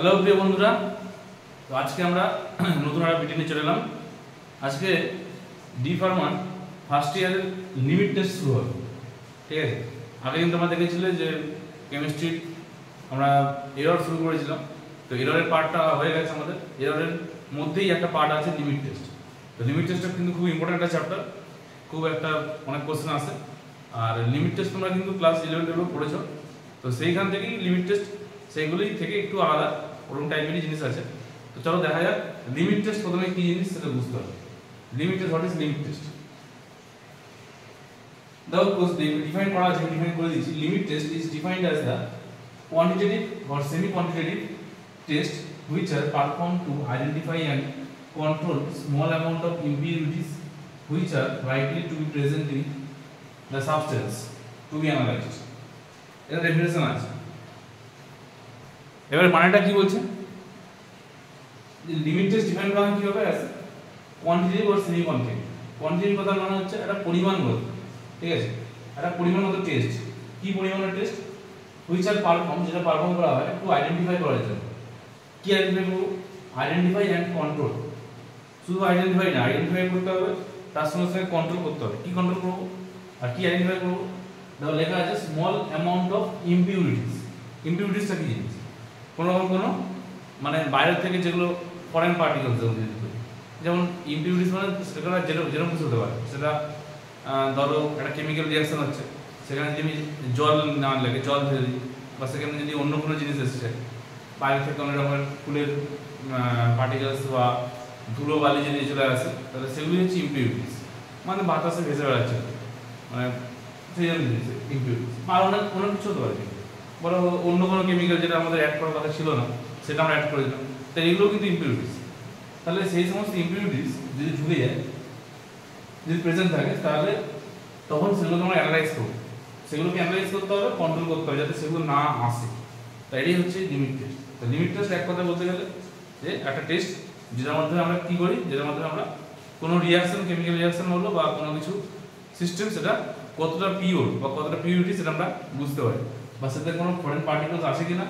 Hello প্রিয় বন্ধুরা, তো আজকে আমরা নতুন একটা ভিডিও নিয়ে চলে এলাম। আজকে ডি ফার্মার ফার্স্ট ইয়ারের লিমিট টেস্ট শুরু হবে, ঠিক আছে। আগে কিন্তু আমরা দেখেছিলে যে কেমিস্ট্রির আমরা এরর শুরু করেছিলাম, তো এররের পার্টটা হয়ে গেছে আমাদের। এররের মধ্যেই একটা পার্ট আছে লিমিট টেস্ট। তো লিমিট টেস্টটা কিন্তু খুব ইম্পর্টেন্ট একটা চ্যাপ্টার, খুব একটা অনেক কোশ্চেন আছে। আর লিমিট টেস্ট তোমরা কিন্তু ক্লাস 11-12 পড়েছো, তো সেইখান থেকেই লিমিট টেস্ট সেইগুলোই থেকে একটু আলাদা ওরকম টাইপেরই জিনিস আছে। তো চলো দেখা যাক লিমিট টেস্ট প্রথমে কি জিনিস সেটা বুঝতে হবে। Limit test, what is limit test? দেখো ডিফাইন করা আছে, ডিফাইন করে দিচ্ছি। Limit test is defined as the quantitative or semi-quantitative test which are performed to identify and control small amount of impurities which are likely to be present in the substance to be analyzed. এটা definition আছে। এবারে মানেটা কি বলছে? Limit test define করা কি হবে? As quantitative or semi quantitative. Quantitative কথা মানে হচ্ছে একটা পরিমাণগত, ঠিক আছে, একটা পরিমাণগত টেস্ট। কি পরিমাণের টেস্ট? which are perform, যেটা পারফর্ম করা হয় একটু আইডেন্টিফাই করার জন্য। কি আইডেন্টিফাই করব? Identify and control. শুধু আইডেন্টিফাই না, আইডেন্টিফাই করতে হবে, তার সঙ্গে সঙ্গে কন্ট্রোল করতে হবে। কি কন্ট্রোল করব আর কি আইডেন্টিফাই করব? দেখো লেখা আছে স্মল অ্যামাউন্ট অফ ইমপিউরিটিস। ইমপিউরিটিসটা কি জিনিস? কোনো মানে বাইরে থেকে যেগুলো ফরেন পার্টিকেলস যেমন ইমপিউরিটিস মানে সেটা যেরকম কিছু হতে পারে। সেটা ধরো একটা কেমিক্যাল রিয়াকশন হচ্ছে, সেখানে যদি জল না লাগে, জল ঢেলে দিই, বা সেখানে যদি অন্য কোনো জিনিস এসেছে বাইরে থেকে অনেক রকমের ফুলের পার্টিকেলস বা ধুলো বালি যদি চলে আসে, তাহলে সেগুলি হচ্ছে ইমপিউরিটিস, মানে বাতাসে ভেসে বেড়াচ্ছে, মানে সেই জন্য জিনিস ইমপিউরিটিস। আর অনেক কিছু হতে পারে, বলো অন্য কোনো কেমিক্যাল যেটা আমাদের অ্যাড করার কথা ছিল না সেটা আমরা অ্যাড করে দিলাম, তাই এগুলো কিন্তু ইমপিউরিটিস। তাহলে সেই সমস্ত ইমপিউরিটিস যদি ঢুকে যায়, যদি প্রেজেন্ট থাকে, তাহলে তখন সেগুলোকে আমরা অ্যানালাইজ করবো। সেগুলোকে অ্যানালাইজ করতে হবে, কন্ট্রোল করতে হবে যাতে সেগুলো না আসে। তাই এটাই হচ্ছে লিমিট টেস্ট। তো লিমিট টেস্ট এক কথা বলতে গেলে যে একটা টেস্ট যেটার মাধ্যমে আমরা কী করি, যেটার মাধ্যমে আমরা কোনো রিয়াকশন, কেমিক্যাল রিয়াকশন হলো বা কোনো কিছু সিস্টেম, সেটা কতটা পিওর বা কতটা পিউরিটি সেটা আমরা বুঝতে পারি, বা সেটাতে কোনো ফরেন পার্টিকেলস আসে কিনা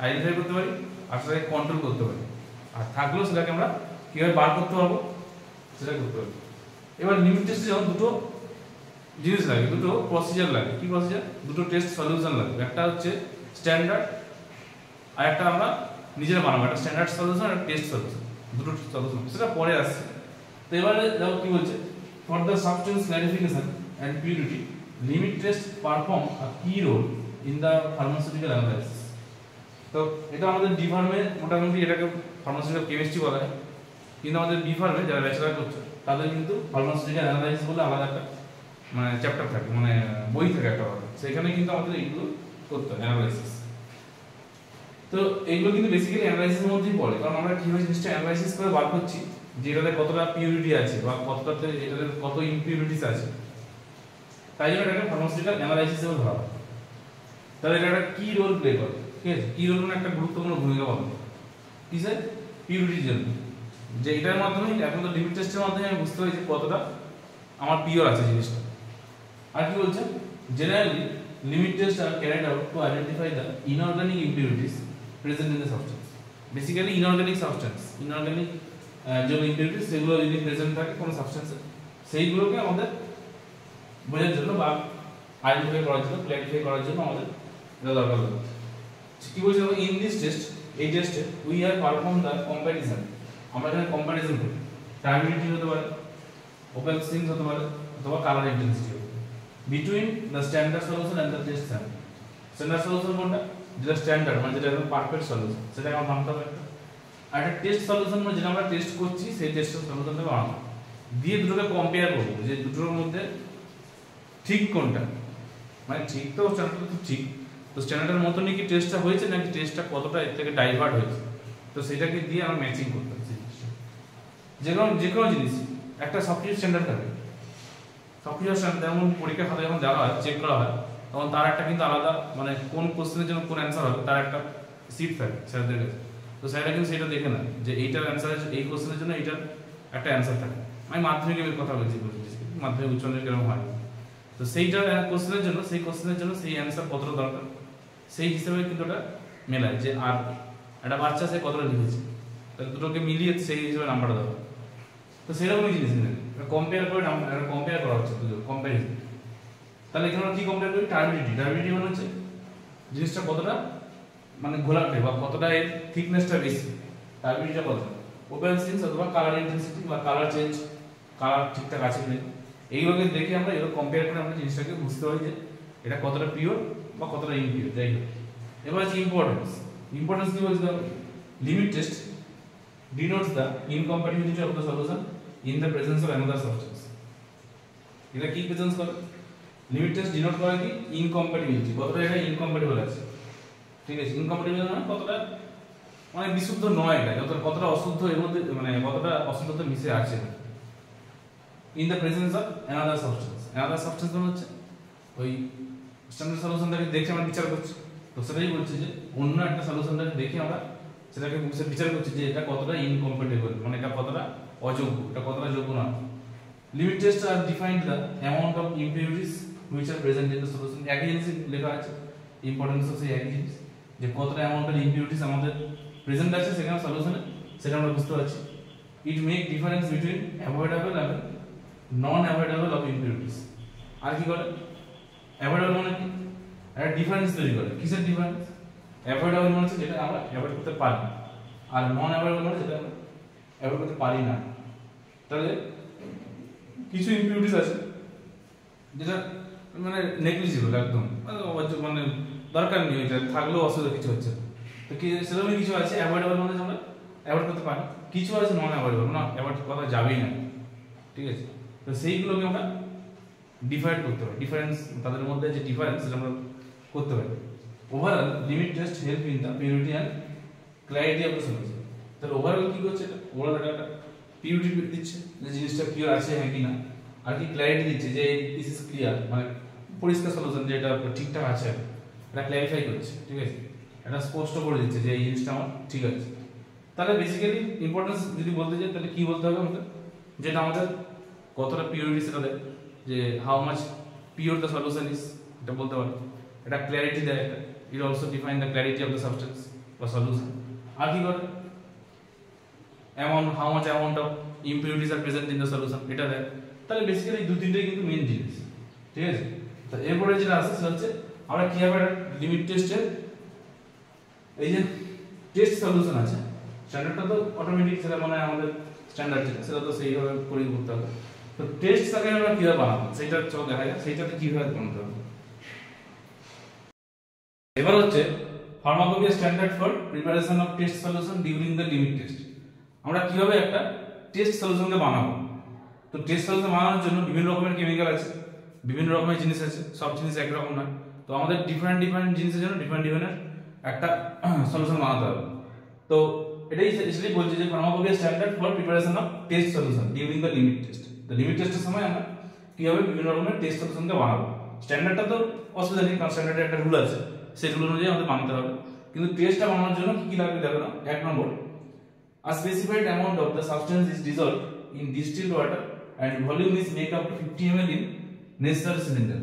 আইডেন্টিফাই করতে পারি, আর সেটাকে কন্ট্রোল করতে পারি। আর থাকলেও সেটাকে আমরা কীভাবে বার করতে পারবো সেটা করতে পারি। এবার লিমিট টেস্টে যেমন দুটো জিনিস লাগে, দুটো প্রসিজার লাগে। কি প্রসিজার? দুটো টেস্ট সলিউশন লাগবে। একটা হচ্ছে স্ট্যান্ডার্ড, আর একটা আমরা নিজেরা বানাবো। একটা স্ট্যান্ডার্ড সলিউশন আর টেস্ট সলিউশন, দুটো সলিউশন, সেটা পরে আসছে। তো এবারে দেখো কি বলছে, for the substance clarification and purity limit test perform a key role in the pharmaceutical analysis. তো এটা আমাদের ডি ফার্মে মোটামুটি এটাকে ফার্মাসিউটিক্যাল কেমিস্ট্রি বলা হয়, কিন্তু আমাদের বি ফার্মে যারা ব্যাচেলার করছে তাদের কিন্তু ফার্মাসিউটিক্যাল অ্যানালাইসিস বলে আলাদা একটা মানে চ্যাপ্টার থাকে, মানে বই থাকে একটা, সেখানে কিন্তু আমাদের এইগুলো করতে হয় অ্যানালাইসিস। তো এইগুলো কিন্তু বেসিক্যালি অ্যানালাইসিসের মধ্যেই পড়ে, কারণ আমরা কীভাবে জিনিসটা অ্যানালাইসিস করে বার করছি যে এটাতে কতটা পিউরিটি আছে বা কতটাতে এটাতে কত ইমপিউরিটিস আছে, তাই জন্য এটাকে ফার্মাসিউটিক্যাল অ্যানালাইসিস হিসেবে ধরা হয়। তাহলে এটা একটা কি রোল প্লে করে, ঠিক আছে। কি রোল মানে একটা গুরুত্বপূর্ণ ভূমিকা পালন করে কিসের? পিউরিটির জন্য। যে এটার মাধ্যমে এখন তো লিমিট টেস্টের মাধ্যমে আমি বুঝতে পারি যে কতটা আমার পিওর আছে জিনিসটা। আর কি বলছে? Generally limit test are carried out to identify the inorganic impurities present in the substance. Basically inorganic substance, inorganic যে ইমপিউরিটিস সেগুলো যদি প্রেজেন্ট থাকে কোনো সাবস্টেন্সে, সেইগুলোকে আমাদের বোঝার জন্য বা আইডেন্টিফাই করার জন্য, ক্লারিফাই করার জন্য আমাদের এটা দরকার হবে। কি বলছে? ইন দিস টেস্ট, এই টেস্টে we are perform the comparison. আমরা এখানে কম্প্যারিজন করি, টাইমিলিটি হতে পারে, ওপেন সিঙ্কস হতে পারে, অথবা colour intensity between the standard solution and the test sample. Standard solution কোনটা? যেটা স্ট্যান্ডার্ড মানে যেটা একদম পারফেক্ট সলিউশন, সেটা আমরা বানাতে হবে। আর একটা টেস্ট সলিউশন মানে যেটা আমরা টেস্ট করছি সেই টেস্টের সলিউশনটা বানাবো, দিয়ে দুটোকে কম্পেয়ার করবো যে দুটোর মধ্যে ঠিক কোনটা। মানে ঠিক তো স্ট্যান্ডার্ড তো ঠিক, তো স্ট্যান্ডার্ডের মতনই কি টেস্টটা হয়েছে নাকি টেস্টটা কতটা এর থেকে ডাইভার্ট হয়েছে, তো সেটাকে দিয়ে আমরা ম্যাচিং করতে হবে। যে কোনো জিনিস একটা সবকিছু স্ট্যান্ডার্ড থাকে, সবকিছু স্ট্যান্ডার্ড। যেমন পরীক্ষা খাতা যখন দেওয়া হয়, চেক করা হয়, তখন তার একটা কিন্তু আলাদা মানে কোন কোশ্চেনের জন্য কোন অ্যান্সার হবে তার একটা সিট থাকে স্যারদের কাছে। তো স্যাররা কিন্তু সেটা দেখে না যে এইটার অ্যান্সার, এই কোশ্চেনের জন্য এইটার একটা অ্যান্সার থাকে। আমি মাধ্যমিকের কথা বলছি, মাধ্যমিক উচ্চ মাধ্যমিক এরকম হয়। তো সেইটার কোশ্চেনের জন্য সেই অ্যান্সার কতটা দরকার সেই হিসাবে কিন্তু ওটা মেলায় যে আর একটা বাচ্চা সে কতটা লিখেছে, তাহলে দুটোকে মিলিয়ে সেই হিসেবে নাম্বারটা দেওয়া। তো সেরকমই জিনিস কম্পেয়ার করে কম্পেয়ার করা হচ্ছে, দুটো কম্পারিজন। তাহলে এখানে আমরা কি কম্পেয়ার করি? টার্বিডিটি। টার্বিডিটি মানে হচ্ছে জিনিসটা কতটা মানে ঘোলাটে বা কতটা এর থিকনেসটা বেশি, টার্বিডিটিটা কতটা। ওপেন্সিংস অথবা কালার ইন্টেন্সিটি বা কালার চেঞ্জ, কালার ঠিকঠাক আছে কিনা, এইগুলোকে দেখে আমরা এগুলো কম্পেয়ার করে আমরা জিনিসটাকে বুঝতে পারি যে এটা কতটা পিওর বা কতটা ইমপিওর। যাই হোক, এবার হচ্ছে ইম্পর্টেন্স। ইম্পর্টেন্স কি বলতে হবে? Limit test denotes the incompatibility of the solution in the presence of another substance. এটা কি প্রেজেন্স করে? লিমিট টেস্ট ডিনোট করে কি? ইনকম্প্যাটিবিলিটি, কতটা এটা ইনকম্প্যাটিবল আছে, ঠিক আছে। ইনকম্প্যাটিবল মানে কতটা মানে বিশুদ্ধ নয়, এটা কতটা অশুদ্ধ এর মধ্যে, মানে কতটা অশুদ্ধতা মিশে আছে in the presence of another substance. Another substance মানে হচ্ছে ওই স্ট্যান্ডার্ড সলিউশনটাকে দেখে আমরা বিচার করছি, তো সেটাই বলছে যে অন্য একটা সলিউশনটাকে দেখে আমরা সেটাকে বিচার করছি যে এটা কতটা ইনকম্প্যাটিবল, মানে এটা কতটা অযোগ্য, এটা কতটা যোগ্য না। Limit test are defined the amount of impurities which are present in the solution. একই জিনিস লেখা আছে, ইম্পর্টেন্স অফ সেই একই জিনিস, যে কতটা অ্যামাউন্ট অফ ইমপিউরিটিস আমাদের প্রেজেন্ট আছে সেখানে সলিউশনে, সেটা আমরা বুঝতে পারছি। It make difference between avoidable and non avoidable of impurities. আর কি করে? অ্যাভয়েডেবল মানে কি? একটা ডিফারেন্স তৈরি করে। কিসের ডিফারেন্স? অ্যাভয়েডেবল মানে হচ্ছে যেটা আমরা অ্যাভয়েড করতে পারি, আর নন অ্যাভয়েডেবল মানে যেটা আমরা অ্যাভয়েড করতে পারি না। তাহলে কিছু ইমপিউরিটিস আছে যেটা মানে নেগলিজিবল, একদম মানে দরকার নেই, এটা থাকলেও অসুবিধা কিছু হচ্ছে। তো কি সেরকমই কিছু আছে অ্যাভয়েডেবল মানে আমরা অ্যাভয়েড করতে পারি, কিছু আছে নন অ্যাভয়েডেবল, না অ্যাভয়েড করা যাবেই না, ঠিক আছে। তো সেইগুলোকে আমরা ডিফাইড করতে পারি, ডিফারেন্স তাদের মধ্যে যে ডিফারেন্স সেটা আমরা করতে পারি। Overall limit test help in the purity and clarity of the solution. তাহলে ওভারঅল কি করছে? এটা ওভারঅল একটা পিউরিটি দিচ্ছে যে জিনিসটা পিওর আছে হ্যাঁ কি না, আর কি ক্ল্যারিটি দিচ্ছে যে দিস ইজ ক্লিয়ার, মানে পরিষ্কার সলিউশন, যে এটা ঠিকঠাক আছে, এটা ক্ল্যারিফাই করছে, ঠিক আছে। এটা স্পষ্ট করে দিচ্ছে যে এই জিনিসটা আমার ঠিক আছে। তাহলে বেসিক্যালি ইম্পর্টেন্স যদি বলতে চাই তাহলে কি বলতে হবে আমাদের? যেটা আমাদের কতটা পিওরিটি সেটা দেয়, যে how much pure the solution is, এটা বলতে পারে। এটা ক্ল্যারিটি দেয়, এটা it also define the clarity of the substance বা সলিউশন। আর কি করে? Amount, how much amount of impurities are present in the solution, এটা দেয়। তাহলে বেসিক্যালি দু তিনটেই কিন্তু মেইন জিনিস, ঠিক আছে। তো এরপরে যেটা আসছে সেটা হচ্ছে আমরা কিভাবে লিমিট টেস্টের এই যে টেস্ট সলিউশন আছে, স্ট্যান্ডার্ডটা তো অটোমেটিক, সেটা মানে আমাদের স্ট্যান্ডার্ড যেটা সেটা তো সেইভাবে করেই করতে হবে। তো টেস্টটাকে আমরা কিভাবে বানাবো সেইটা চলো দেখা যাক, সেইটাতে কিভাবে বানাতে হবে। এবার হচ্ছে pharmacopoeia standard for preparation of test solution during the limit test. আমরা কিভাবে একটা টেস্ট সলিউশনকে বানাবো? তো টেস্ট সলিউশন বানানোর জন্য বিভিন্ন রকমের কেমিক্যাল আছে, বিভিন্ন রকমের জিনিস আছে, সব জিনিস একরকম না। তো আমাদের ডিফারেন্ট ডিফারেন্ট জিনিসের জন্য ডিফারেন্ট ডিফারেন্ট একটা সলিউশন বানাতে হবে। তো এটাই এসেই বলছে যে pharmacopoeia standard for preparation of test solution during the limit test. তো লিমিট টেস্টের সময় আমরা কিভাবে বিভিন্ন রকমের টেস্ট সলিউশনকে বানাবো। স্ট্যান্ডার্ডটা তো অসুবিধা নেই, কারণ স্ট্যান্ডার্ডের একটা রুল আছে, সেই রুল অনুযায়ী আমাদের বানাতে হবে। কিন্তু টেস্টটা বানানোর জন্য কি কি লাগবে দেখো না। এক নম্বর, a specified amount of the substance is dissolved in distilled water and volume is make up to 50 ml in necessary cylinder.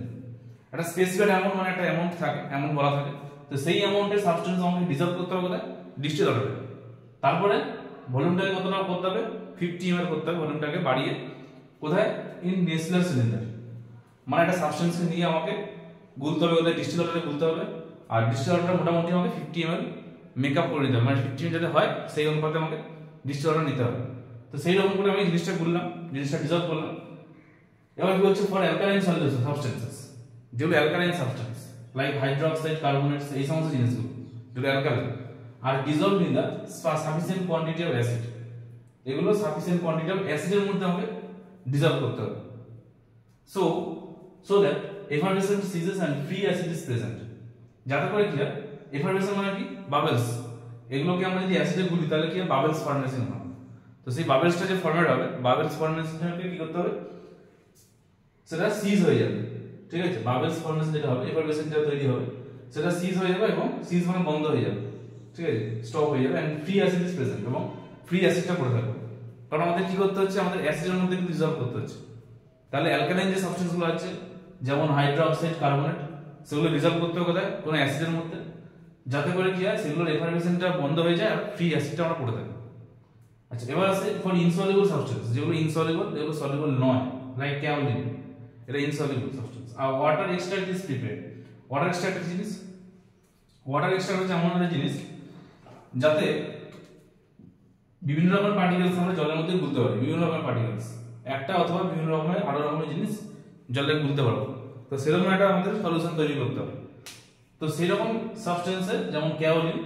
একটা স্পেসিফাইড অ্যামাউন্ট মানে একটা অ্যামাউন্ট থাকে, অ্যামাউন্ট বলা থাকে। তো সেই অ্যামাউন্টের সাবস্টেন্স আমাকে ডিসলভ করতে হবে কোথায়? ডিস্টিল ওয়াটারে। তারপরে ভলিউমটাকে কতটা করতে হবে? 50 ml করতে হবে, ভলিউমটাকে বাড়িয়ে। কোথায়? ইন নেসলার সিলিন্ডার, মানে একটা সাবস্টেন্সকে নিয়ে আমাকে গুলতে হবে, কোথায়? ডিস্টিল ওয়াটারে গুলতে হবে। আর ডিস্টিল ওয়াটারটা মোটামুটি আমাকে 50 ml মেকআপ করে নিতে হবে, মানে 50 ml যাতে হয় সেই অনুপাতে আমাকে ডিস্টিল ওয়াটার নিতে হবে। তো সেই রকম করে আমি জিনিসটা গুললাম, জিনিসটা ডিসলভ করলাম। এবার কি হচ্ছে? ফর অ্যালকালাইন সলিউশন সাবস্টেন্সেস, যেগুলো alkaline substance like hydroxide, carbonates, এই সমস্ত জিনিসগুলো যেগুলো alkaline are dissolve in the sufficient quantity of acid, এগুলো সাফিসিয়েন্ট কোয়ান্টিটি অফ অ্যাসিডের মধ্যে আমাকে ডিসলভ করতে হবে। So that effervescent ceases and free acid is present. যাতে করে কি হয়? এফারভেসেন্ট মানে কি? বাবলস। এগুলোকে আমরা যদি অ্যাসিডে গুলি তাহলে কি হয়? বাবলস ফর্মেশন হয়। তো সেই বাবলসটা যে ফর্মেট হবে, বাবলস ফর্মেশনকে কি করতে হবে? সেটা সিজ হয়ে যাবে, ঠিক আছে। বাবলস ফর্মেশন যেটা হবে, এফারভেসেন্ট যেটা তৈরি হবে, সেটা সিজ হয়ে যাবে, এবং সিজ মানে বন্ধ হয়ে যাবে, ঠিক আছে, স্টপ হয়ে যাবে, and free acid is present, এবং ফ্রি অ্যাসিডটা পড়ে থাকবে। কারণ আমাদের কি করতে হচ্ছে? আমাদের অ্যাসিডের মধ্যে কিন্তু ডিসলভ করতে হচ্ছে। তাহলে অ্যালকালাইন যে সাবস্টেন্সগুলো আছে যেমন হাইড্রোক্সাইড, কার্বনেট, সেগুলো ডিসলভ করতে হবে কোথায়? কোনো অ্যাসিডের মধ্যে। যাতে করে কি হয় সেগুলোর এফারমেশনটা বন্ধ হয়ে যায় আর ফ্রি অ্যাসিডটা আমরা পড়ে থাকি। আচ্ছা, এবার আসে ফর ইনসলিবল সাবস্টেন্স, যেগুলো ইনসলিবল, যেগুলো সলিবল নয়, লাইক ক্যাওলিন, এটা ইনসলিবল সাবস্টেন্স। আর water extract is prepared. Water extract জিনিস, ওয়াটার এক্সট্রাক্ট হচ্ছে এমন একটা জিনিস যাতে বিভিন্ন রকমের পার্টিকেলস আমরা জলের মধ্যে গুলতে পারি, বিভিন্ন রকমের পার্টিকেলস, একটা অথবা বিভিন্ন রকমের আরো রকমের জিনিস জলে গুলতে পারবো। তো সেরকম একটা আমাদের সলিউশন তৈরি করতে হবে। তো সেরকম সাবস্টেন্সে যেমন kaolin,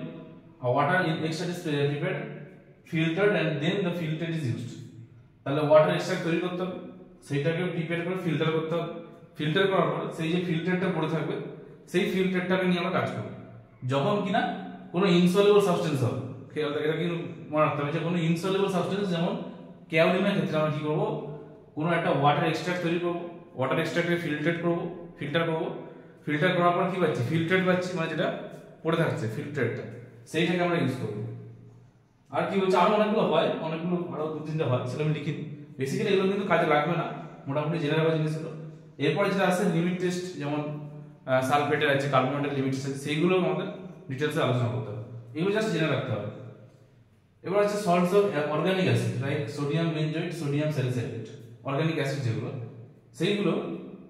water extract is prepared, filtered and then the filter is used. তাহলে ওয়াটার এক্সট্রাক্ট তৈরি করতে হবে, সেইটাকে প্রিপেয়ার করে ফিল্টার করতে হবে, ফিল্টার করার পরে সেই যে ফিল্টারটা পড়ে থাকবে সেই ফিল্টারটাকে নিয়ে আমরা কাজ করব। যখন কিনা কোনো ইনসলিবল সাবস্টেন্স হবে, খেয়াল থাকে, এটা কিন্তু মনে রাখতে হবে যে কোনো ইনসলিবল সাবস্টেন্স যেমন ক্যাওলিনের ক্ষেত্রে আমরা কি করব, কোনো একটা ওয়াটার এক্সট্রাক্ট তৈরি করব, ওয়াটার এক্সট্রাক্টকে ফিল্টার করব, ফিল্টার করার পর কি পাচ্ছি, ফিল্টার পাচ্ছি, মানে যেটা পড়ে থাকছে ফিল্টারটা, সেইটাকে আমরা ইউজ করব। আর কি বলছে, আরো অনেকগুলো হয়, অনেকগুলো আরো দু তিনটা হয়, সেটা আমি লিখি। বেসিক্যালি এগুলো কিন্তু কাজে লাগবে না, মোটামুটি জেনে রাখা জিনিসগুলো। এরপরে যেটা আছে লিমিট টেস্ট, যেমন সালফেটের আছে, কার্বনেটের লিমিট টেস্ট আছে, সেইগুলো আমাদের ডিটেলসে আলোচনা করতে হবে, এগুলো জাস্ট জেনে রাখতে হবে। এবার আছে salts of organic acid, like sodium benzoate, sodium salicylate, organic acid যেগুলো, সেইগুলো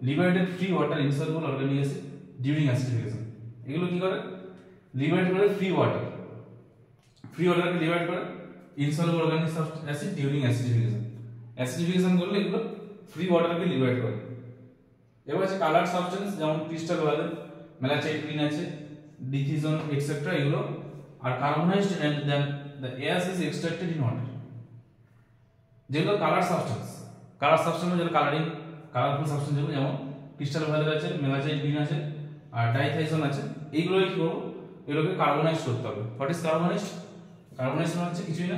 liberated free water insoluble organic acid during acidification. এগুলো কি করে, লিবারেট করে ফ্রি ওয়াটারকে লিবারেট করে insoluble organic acid during acidification করলে এগুলো ফ্রি ওয়াটারকে লিবারেট করে। এবার আছে কালার সাবস্টেন্স, যেমন ক্রিস্টাল ভায়োলেট, মেলাচাইট গ্রিন আছে, ডিথিজন এটসেট্রা, এগুলো। আর carbonized and then the air is extracted in water, যেগুলো কালার সাবস্টেন্স যেগুলো কালারফুল সাবস্টেন্স, যেগুলো যেমন ক্রিস্টাল ভায়োলেট আছে, মেলাচাইট গ্রিন আছে, আর ডাইথাইজন আছে, এইগুলো কি করবো, এগুলোকে কার্বনাইজ করতে হবে। What is carbonised? কার্বনাইজ মানে হচ্ছে কিছুই না,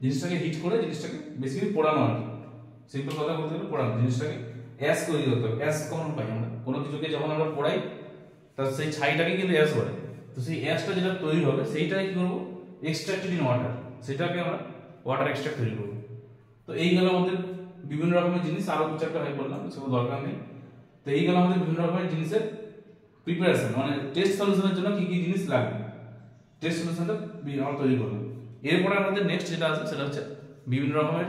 জিনিসটাকে হিট করে জিনিসটাকে বেসিক্যালি পোড়ানো, আর কি সিম্পল কথা বলতে গেলে পোড়ানো, জিনিসটাকে অ্যাশ তৈরি করতে হবে। অ্যাশ কখন পাই আমরা, কোনো কিছুকে যখন আমরা পোড়াই তার সেই ছাইটাকে কিন্তু অ্যাশ বলে। তো সেই অ্যাশটা যেটা তৈরি হবে সেইটাকে কি করবো, এক্সট্রাক্টেড ইন ওয়াটার, সেটাকে আমরা ওয়াটার এক্সট্রাক্ট তৈরি করবো। তো এই গেল আমাদের বিভিন্ন রকমের জিনিস, আরো দু চারটা হয় বললাম, সেগুলো দরকার নেই। তো এই গেল আমাদের বিভিন্ন রকমের জিনিসের প্রিপারেশন, মানে টেস্ট সলিউশনের জন্য কি কি জিনিস লাগবে, টেস্ট সলিউশনটা আমরা তৈরি করলাম। এরপরে আমাদের নেক্সট যেটা আছে সেটা হচ্ছে বিভিন্ন রকমের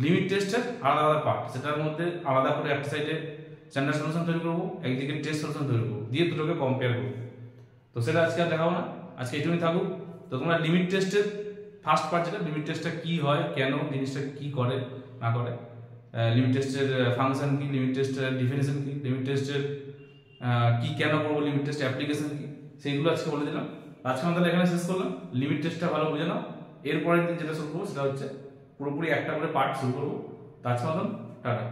লিমিট টেস্টের আলাদা আলাদা পার্ট, সেটার মধ্যে আলাদা করে একটা সাইডে স্ট্যান্ডার্ড সলিউশন তৈরি করবো, একদিকে টেস্ট সলিউশন তৈরি করবো, দিয়ে দুটোকে কম্পেয়ার করবো। তো সেটা আজকে আর দেখাবো না, আজকে এইটুকুই থাকুক। তো তোমরা লিমিট টেস্টের ফার্স্ট পার্ট, যেটা লিমিট টেস্টটা কি হয়, কেন জিনিসটা কি করে না করে, লিমিট টেস্টের ফাংশন কি, লিমিট টেস্টের ডিফিনিশন কি, লিমিট টেস্টের কি কেন করবো, লিমিট টেস্ট অ্যাপ্লিকেশন কি, সেইগুলো আজকে বলে দিলাম। আজকে আমাদের এখানে শেষ করলাম, লিমিট টেস্টটা ভালো বুঝে নাও। এরপরের দিন যেটা শুরু করবো সেটা হচ্ছে পুরোপুরি একটা করে পার্ট শুরু করবো। তো আজকে মতন টাটা।